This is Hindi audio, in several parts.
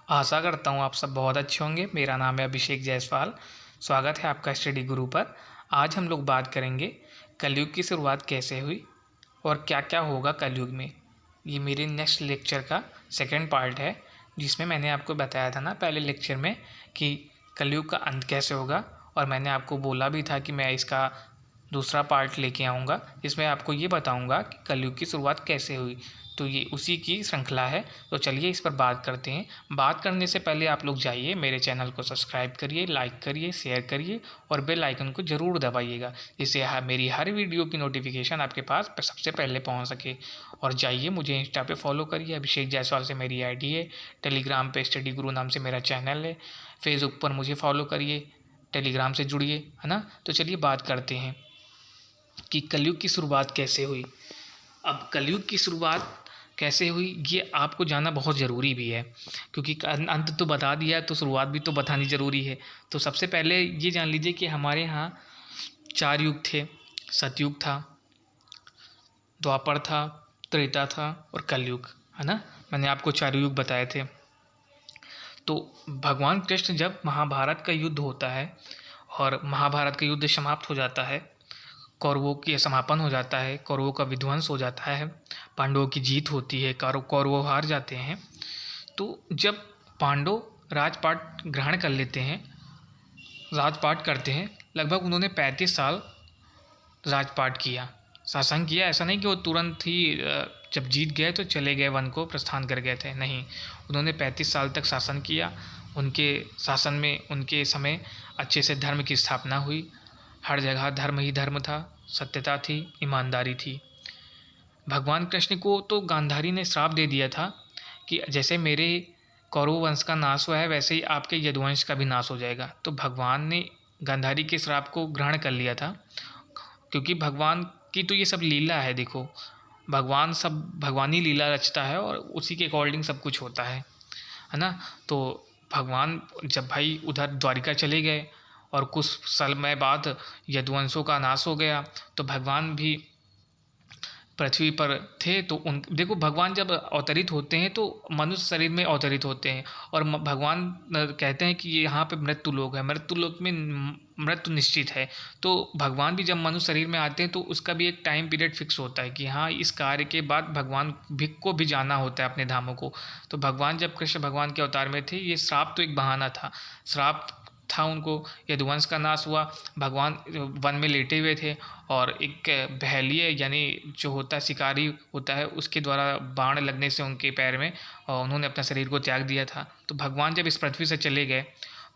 आशा करता हूँ आप सब बहुत अच्छे होंगे। मेरा नाम है अभिषेक जायसवाल। स्वागत है आपका स्टडी गुरु पर। आज हम लोग बात करेंगे कलयुग की शुरुआत कैसे हुई और क्या क्या होगा कलयुग में। ये मेरे नेक्स्ट लेक्चर का सेकंड पार्ट है, जिसमें मैंने आपको बताया था ना पहले लेक्चर में कि कलयुग का अंत कैसे होगा, और मैंने आपको बोला भी था कि मैं इसका दूसरा पार्ट लेके आऊँगा जिसमें आपको ये बताऊँगा कि कलयुग की शुरुआत कैसे हुई। तो ये उसी की श्रृंखला है। तो चलिए इस पर बात करते हैं। बात करने से पहले आप लोग जाइए मेरे चैनल को सब्सक्राइब करिए, लाइक करिए, शेयर करिए और बेल आइकन को ज़रूर दबाइएगा, जिससे मेरी हर वीडियो की नोटिफिकेशन आपके पास सबसे पहले पहुंच सके। और जाइए मुझे इंस्टा पे फॉलो करिए, अभिषेक जायसवाल से मेरी आईडी है। टेलीग्राम पे स्टडी गुरु नाम से मेरा चैनल है। फेसबुक पर मुझे फॉलो करिए, टेलीग्राम से जुड़िए, है ना। तो चलिए बात करते हैं कि कलयुग की शुरुआत कैसे हुई। अब कलयुग की शुरुआत कैसे हुई ये आपको जानना बहुत ज़रूरी भी है, क्योंकि अंत तो बता दिया तो शुरुआत भी तो बतानी ज़रूरी है। तो सबसे पहले ये जान लीजिए कि हमारे यहाँ 4 युग थे। सतयुग था, द्वापर था, त्रेता था और कलयुग, है ना। मैंने आपको 4 युग बताए थे। तो भगवान कृष्ण जब महाभारत का युद्ध होता है और महाभारत का युद्ध समाप्त हो जाता है, कौरवों की समापन हो जाता है, कौरवों का विध्वंस हो जाता है, पांडवों की जीत होती है, कौरव हार जाते हैं। तो जब पांडव राजपाट ग्रहण कर लेते हैं, राजपाट करते हैं, लगभग उन्होंने 35 साल राजपाट किया, शासन किया। ऐसा नहीं कि वो तुरंत ही जब जीत गए तो चले गए, वन को प्रस्थान कर गए थे, नहीं। उन्होंने 35 साल तक शासन किया। उनके शासन में, उनके समय अच्छे से धर्म की स्थापना हुई। हर जगह धर्म ही धर्म था, सत्यता थी, ईमानदारी थी। भगवान कृष्ण को तो गांधारी ने श्राप दे दिया था कि जैसे मेरे कौरव वंश का नाश हुआ है वैसे ही आपके यदुवंश का भी नाश हो जाएगा। तो भगवान ने गांधारी के श्राप को ग्रहण कर लिया था, क्योंकि भगवान की तो ये सब लीला है। देखो, भगवान सब भगवानी लीला रचता है और उसी के अकॉर्डिंग सब कुछ होता है ना। तो भगवान जब भाई उधर द्वारिका चले गए और कुछ समय बाद यदुवंशों का नाश हो गया, तो भगवान भी पृथ्वी पर थे। तो उन देखो, भगवान जब अवतरित होते हैं तो मनुष्य शरीर में अवतरित होते हैं, और भगवान कहते हैं कि यहाँ पे मृत्यु लोक है, मृत्यु लोक में मृत्यु निश्चित है। तो भगवान भी जब मनुष्य शरीर में आते हैं तो उसका भी एक टाइम पीरियड फिक्स होता है कि हाँ, इस कार्य के बाद भगवान को भी जाना होता है अपने धामों को। तो भगवान जब कृष्ण भगवान के अवतार में थे, ये श्राप तो एक बहाना था, श्राप था उनको। यदुवंश का नाश हुआ, भगवान वन में लेटे हुए थे और एक बहेलिए यानी जो होता है शिकारी होता है, उसके द्वारा बाण लगने से उनके पैर में, और उन्होंने अपना शरीर को त्याग दिया था। तो भगवान जब इस पृथ्वी से चले गए,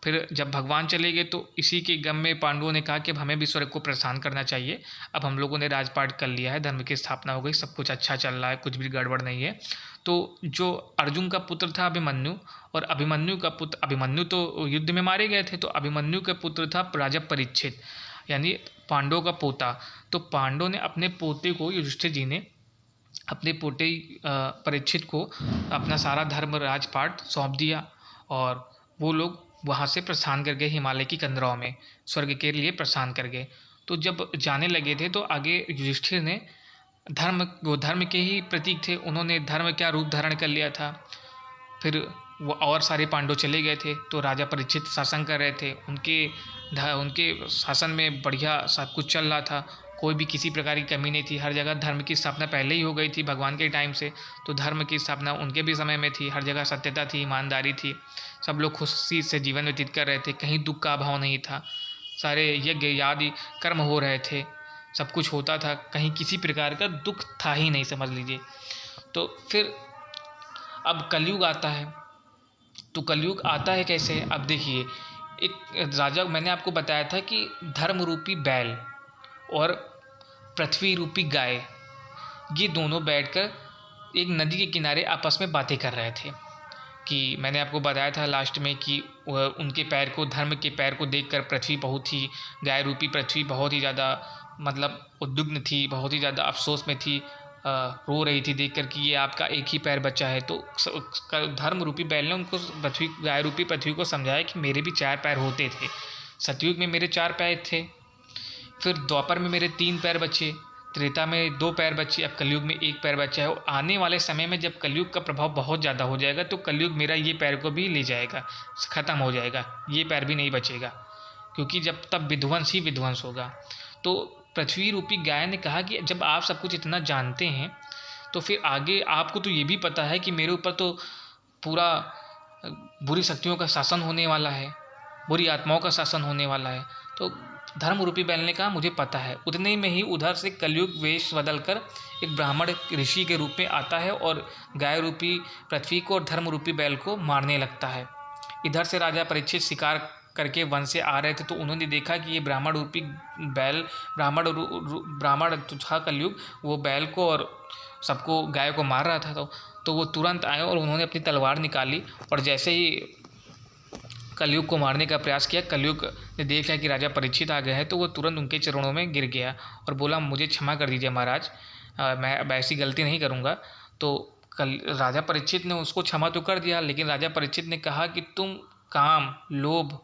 फिर जब भगवान चले गए तो इसी के गम में पांडवों ने कहा कि अब हमें भी स्वर्ग को प्रस्थान करना चाहिए। अब हम लोगों ने राजपाट कर लिया है, धर्म की स्थापना हो गई, सब कुछ अच्छा चल रहा है, कुछ भी गड़बड़ नहीं है। तो जो अर्जुन का पुत्र था अभिमन्यु, और अभिमन्यु का पुत्र, अभिमन्यु तो युद्ध में मारे गए थे, तो अभिमन्यु का पुत्र था राजा परीक्षित, यानी पांडवों का पोता। तो पांडवों ने अपने पोते को, युधिष्ठिर जी ने अपने पोते परीक्षित को अपना सारा धर्म राजपाट सौंप दिया, और वो लोग वहाँ से प्रस्थान कर गए हिमालय की कंदराओं में, स्वर्ग के लिए प्रस्थान कर गए। तो जब जाने लगे थे तो आगे युधिष्ठिर ने वो धर्म के ही प्रतीक थे, उन्होंने धर्म क्या रूप धारण कर लिया था। फिर वो और सारे पांडव चले गए थे, तो राजा परीक्षित शासन कर रहे थे। उनके शासन में बढ़िया सब कुछ चल रहा था, कोई भी किसी प्रकार की कमी नहीं थी। हर जगह धर्म की स्थापना पहले ही हो गई थी भगवान के टाइम से, तो धर्म की स्थापना उनके भी समय में थी। हर जगह सत्यता थी, ईमानदारी थी, सब लोग खुशी से जीवन व्यतीत कर रहे थे, कहीं दुख का अभाव नहीं था। सारे यज्ञ आदि कर्म हो रहे थे, सब कुछ होता था, कहीं किसी प्रकार का दुख था ही नहीं, समझ लीजिए। तो फिर अब कलयुग आता है। तो कलयुग आता है कैसे? अब देखिए, एक राजा, मैंने आपको बताया था कि धर्म रूपी बैल और पृथ्वी रूपी गाय, ये दोनों बैठकर एक नदी के किनारे आपस में बातें कर रहे थे। कि मैंने आपको बताया था लास्ट में कि उनके पैर को, धर्म के पैर को देखकर पृथ्वी बहुत ही, गाय रूपी पृथ्वी बहुत ही ज़्यादा मतलब उद्विग्न थी, बहुत ही ज़्यादा अफसोस में थी, रो रही थी देखकर कि ये आपका एक ही पैर बचा है। तो धर्म रूपी बैल ने उनको, पृथ्वी, गाय रूपी पृथ्वी को समझाया कि मेरे भी 4 पैर होते थे, सतयुग में मेरे 4 पैर थे, फिर द्वापर में मेरे 3 पैर बचे, त्रेता में 2 पैर बचे, अब कलयुग में 1 पैर बचा है। और आने वाले समय में जब कलयुग का प्रभाव बहुत ज़्यादा हो जाएगा तो कलयुग मेरा ये पैर को भी ले जाएगा, ख़त्म हो जाएगा, ये पैर भी नहीं बचेगा, क्योंकि जब तब विध्वंस ही विध्वंस होगा। तो पृथ्वी रूपी गाय ने कहा कि जब आप सब कुछ इतना जानते हैं तो फिर आगे आपको तो ये भी पता है कि मेरे ऊपर तो पूरा बुरी शक्तियों का शासन होने वाला है, बुरी आत्माओं का शासन होने वाला है। तो धर्म रूपी बैल ने कहा मुझे पता है। उतने में ही उधर से कलयुग वेश बदलकर एक ब्राह्मण ऋषि के रूप में आता है और गाय रूपी पृथ्वी को और धर्म रूपी बैल को मारने लगता है। इधर से राजा परीक्षित शिकार करके वन से आ रहे थे तो उन्होंने देखा कि ये ब्राह्मण रूपी बैल ब्राह्मण था कलयुग, वो बैल को और सबको गाय को मार रहा था। तो वो तुरंत आए और उन्होंने अपनी तलवार निकाली और जैसे ही कलयुग को मारने का प्रयास किया, कलयुग ने देख लिया कि राजा परीक्षित आ गए हैं तो वो तुरंत उनके चरणों में गिर गया और बोला मुझे क्षमा कर दीजिए महाराज, मैं अब ऐसी गलती नहीं करूँगा। तो राजा परीक्षित ने उसको क्षमा तो कर दिया, लेकिन राजा परीक्षित ने कहा कि तुम काम, लोभ,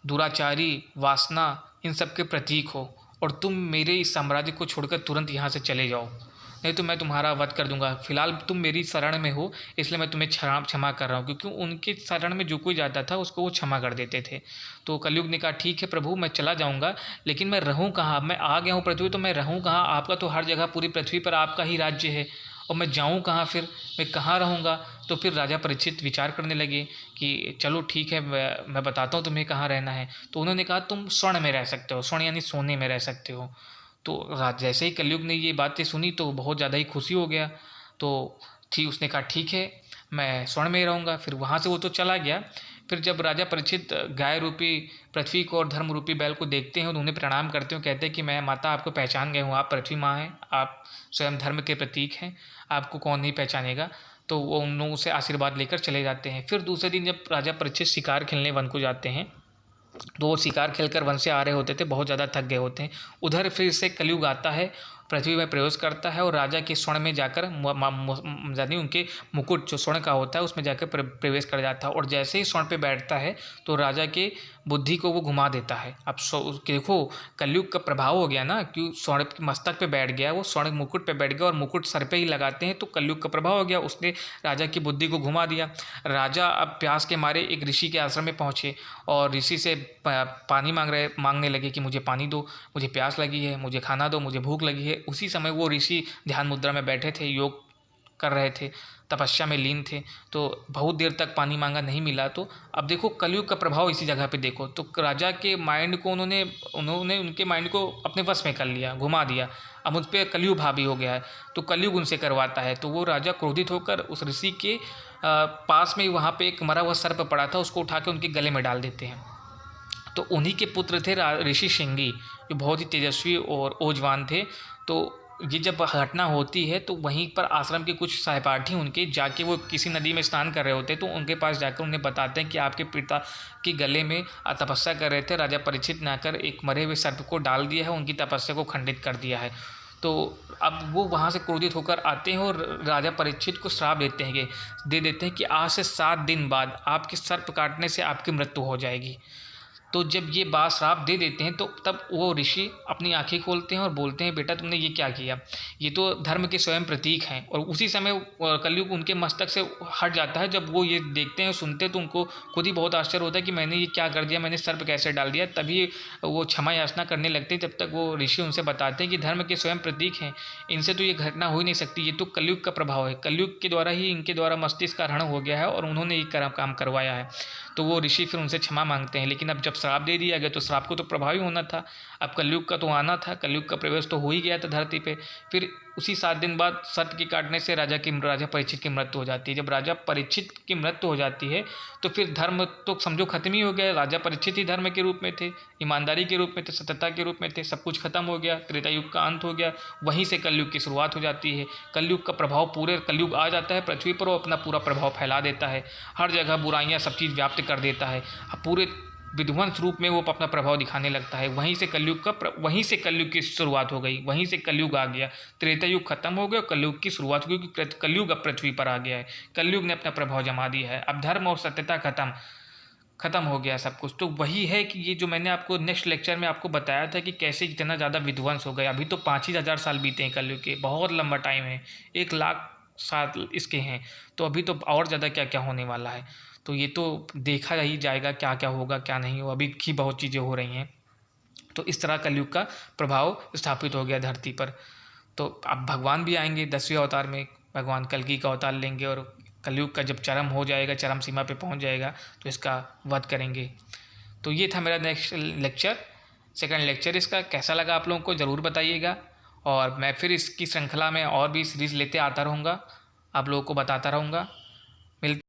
दुराचारी, वासना इन सब के प्रतीक हो और तुम मेरे इस साम्राज्य को छोड़कर तुरंत यहाँ से चले जाओ, नहीं तो मैं तुम्हारा वध कर दूंगा। फिलहाल तुम मेरी शरण में हो इसलिए मैं तुम्हें क्षमा कर रहा हूँ, क्योंकि उनके शरण में जो कोई जाता था उसको वो क्षमा कर देते थे। तो कलयुग ने कहा ठीक है प्रभु, मैं चला जाऊँगा, लेकिन मैं रहूँ कहाँ? मैं आ गया हूँ पृथ्वी तो मैं रहूँ कहाँ? आपका तो हर जगह पूरी पृथ्वी पर आपका ही राज्य है और मैं जाऊँ कहाँ फिर? मैं कहाँ रहूँगा? तो फिर राजा परीक्षित विचार करने लगे कि चलो ठीक है, मैं बताता हूँ तुम्हें कहाँ रहना है। तो उन्होंने कहा तुम स्वर्ण में रह सकते हो, स्वर्ण यानी सोने में रह सकते हो। तो जैसे ही कलयुग ने ये बातें सुनी तो बहुत ज़्यादा ही खुशी हो गया। तो उसने कहा ठीक है मैं स्वर्ण में ही रहूँगा। फिर वहाँ से वो तो चला गया। फिर जब राजा परीक्षित गाय रूपी पृथ्वी को और धर्म रूपी बैल को देखते हैं और उन्हें प्रणाम करते हैं, कहते हैं कि मैं माता आपको पहचान गए हूँ, आप पृथ्वी माँ हैं, आप स्वयं धर्म के प्रतीक हैं, आपको कौन नहीं पहचानेगा। तो वो उन लोगों से आशीर्वाद लेकर चले जाते हैं। फिर दूसरे दिन जब राजा परीक्षित शिकार खेलने वन को जाते हैं तो वो शिकार खेलकर वन से आ रहे होते थे, बहुत ज़्यादा थक गए होते हैं। उधर फिर से कलयुग आता है, पृथ्वी में प्रवेश करता है और राजा के स्वर्ण में जाकर यानी उनके मुकुट जो स्वर्ण का होता है उसमें जाकर प्रवेश कर जाता है और जैसे ही स्वर्ण पे बैठता है तो राजा के बुद्धि को वो घुमा देता है। अब देखो कलयुग का प्रभाव हो गया ना, कि स्वर्ण मस्तक पे बैठ गया, वो स्वर्ण मुकुट पे बैठ गया और मुकुट सर पे ही लगाते हैं तो कलयुग का प्रभाव हो गया, उसने राजा की बुद्धि को घुमा दिया। राजा अब प्यास के मारे एक ऋषि के आश्रम में पहुँचे और ऋषि से पानी मांगने लगे कि मुझे पानी दो, मुझे प्यास लगी है, मुझे खाना दो, मुझे भूख लगी है। उसी समय वो ऋषि ध्यान मुद्रा में बैठे थे, योग कर रहे थे, तपस्या में लीन थे। तो बहुत देर तक पानी मांगा, नहीं मिला। तो अब देखो कलयुग का प्रभाव इसी जगह पे देखो। तो राजा के माइंड को उन्होंने उनके माइंड को अपने वश में कर लिया, घुमा दिया। अब उस पर कलयुग हावी हो गया है तो कलयुग उनसे करवाता है। तो वो राजा क्रोधित होकर उस ऋषि के पास में वहाँ पे एक मरा हुआ सर्प पड़ा था, उसको उठा के उनके गले में डाल देते हैं। तो उन्हीं के पुत्र थे ऋषि श्रृंगी, जो बहुत ही तेजस्वी और ओजवान थे। तो ये जब घटना होती है तो वहीं पर आश्रम के कुछ सहपाठी उनके जाके वो किसी नदी में स्नान कर रहे होते हैं तो उनके पास जाकर उन्हें बताते हैं कि आपके पिता के गले में तपस्या कर रहे थे, राजा परीक्षित ने आकर एक मरे हुए सर्प को डाल दिया है, उनकी तपस्या को खंडित कर दिया है। तो अब वो वहाँ से क्रोधित होकर आते हैं और राजा परीक्षित को श्राप दे देते हैं कि आज से 7 दिन बाद आपके सर्प काटने से आपकी मृत्यु हो जाएगी। तो जब ये बात श्राप दे देते हैं तो तब वो ऋषि अपनी आंखें खोलते हैं और बोलते हैं बेटा तुमने ये क्या किया, ये तो धर्म के स्वयं प्रतीक हैं। और उसी समय कलयुग उनके मस्तक से हट जाता है। जब वो ये देखते हैं सुनते हैं तो उनको खुद ही बहुत आश्चर्य होता है कि मैंने ये क्या कर दिया, मैंने सर्प कैसे डाल दिया। तभी वो क्षमा याचना करने लगते हैं। जब तक वो ऋषि उनसे बताते हैं कि धर्म के स्वयं प्रतीक हैं, इनसे तो ये घटना हो ही नहीं सकती, ये तो कलयुग का प्रभाव है, कलयुग के द्वारा ही इनके द्वारा मस्तिष्क का हरण हो गया है और उन्होंने ये काम करवाया है। तो वो ऋषि फिर उनसे क्षमा मांगते हैं। लेकिन अब जब श्राप दे दिया गया तो श्राप को तो प्रभावी होना था, अब कलयुग का तो आना था, कलयुग का प्रवेश तो हो ही गया था धरती पे। फिर उसी 7 दिन बाद सर्प के काटने से राजा परीक्षित की मृत्यु हो जाती है। जब राजा परीक्षित की मृत्यु हो जाती है तो फिर धर्म तो समझो खत्म ही हो गया। राजा परीक्षित ही धर्म के रूप में थे, ईमानदारी के रूप में थे, सत्यता के रूप में थे, सब कुछ खत्म हो गया, त्रेता युग का अंत हो गया। वहीं से कलयुग की शुरुआत हो जाती है। कलयुग का प्रभाव पूरे कलयुग आ जाता है पृथ्वी पर और अपना पूरा प्रभाव फैला देता है, हर जगह बुराइयाँ सब चीज़ व्याप्त कर देता है, पूरे विध्वंस रूप में वो अपना प्रभाव दिखाने लगता है। वहीं से कलयुग की शुरुआत हो गई, वहीं से कलयुग आ गया। त्रेता युग खत्म हो गया, कलयुग की शुरुआत हो गई, क्योंकि कलयुग अब पृथ्वी पर आ गया है, कलयुग ने अपना प्रभाव जमा दिया है। अब धर्म और सत्यता खत्म, ख़त्म हो गया सब कुछ। तो वही है कि ये जो मैंने आपको नेक्स्ट लेक्चर में आपको बताया था कि कैसे इतना ज़्यादा विध्वंस हो गया। अभी तो 5,000 साल बीते हैं कलयुग के, बहुत लंबा टाइम है, 1 लाख साल इसके हैं। तो अभी तो और ज़्यादा क्या क्या होने वाला है, तो ये तो देखा ही जाएगा क्या क्या होगा क्या नहीं हो। अभी की बहुत चीज़ें हो रही हैं। तो इस तरह कलयुग का प्रभाव स्थापित हो गया धरती पर। तो अब भगवान भी आएंगे 10वें अवतार में, भगवान कल्कि का अवतार लेंगे और कलयुग का जब चरम हो जाएगा, चरम सीमा पे पहुंच जाएगा, तो इसका वध करेंगे। तो ये था मेरा नेक्स्ट लेक्चर, सेकंड लेक्चर। इसका कैसा लगा आप लोगों को ज़रूर बताइएगा, और मैं फिर इसकी श्रृंखला में और भी सीरीज़ लेते आता रहूँगा, आप लोगों को बताता रहूँगा। मिल